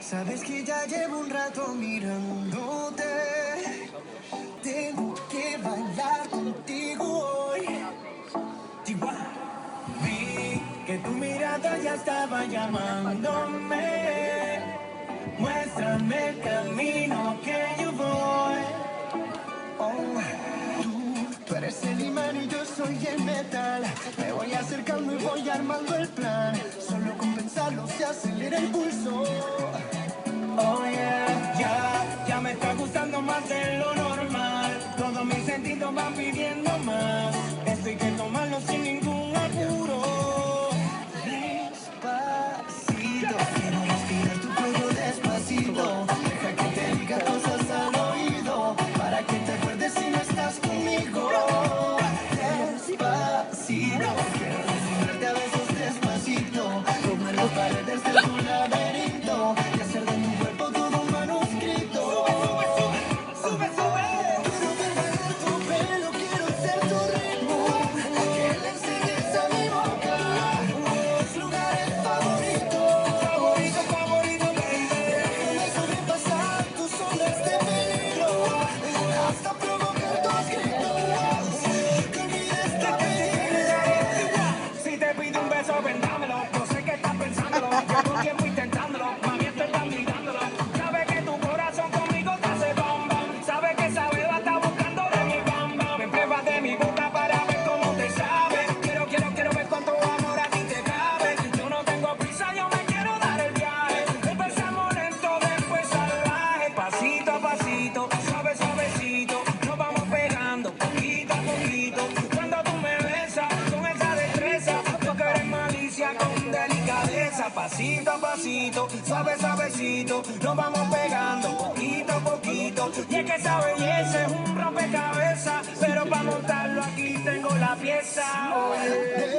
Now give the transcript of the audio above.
Sabes que ya llevo un rato mirándote. Tengo que bailar contigo hoy. Chihuahua. Vi que tu mirada ya estaba llamándome. Muéstrame el camino que yo voy. Oh, tú eres el imán y yo soy el metal. Me voy acercando y voy armando el plan. Solo con pensarlo se acelera el pulso. Oh yeah, ya me está gustando más de lo normal. Todos mis sentidos van pidiendo más. Esto hay que tomarlo sin ningún apuro. Despacito, quiero respirar tu cuello despacito. Deja que te diga cosas al oído, para que te acuerdes si no estás conmigo. Despacito, quiero desnudarte a besos despacito. Como en las paredes de tu laberinto. Y hacer de mi cuerpo todo un manuscrito. Sube, sube. Quiero perder tu pelo, quiero ser tu ritmo. Que le enseñes a mi boca tus lugares favoritos. Favorito, favorito, baby. Déjame sobrepasar tus ondas de peligro. Hasta provocar tus gritos. Que olvides tu apellido. Si te pido un beso, ven, dámelo. Yo sé que estás pensándolo. Llevo tiempo intentándolo. Mami, estoy mirándolo. Sabe que tu corazón conmigo te hace bam bam. Sabe que esa beba está buscando de mi bam bam. Me pruebas de mi boca para ver cómo te sabe. Quiero ver cuánto amor a ti te cabe. Yo no tengo prisa, yo me quiero dar el viaje. Empezamos lento, después salvaje. Pasito a pasito, suave, suavecito. Nos vamos pegando poquito a poquito. Cuando tú me besas con esa destreza, porque eres malicia con delicadeza. Pasito a pasito, suave, suavecito. Nos vamos pegando poquito a poquito. Y es que esa belleza es un rompecabezas, pero para montarlo aquí tengo la pieza. Oye.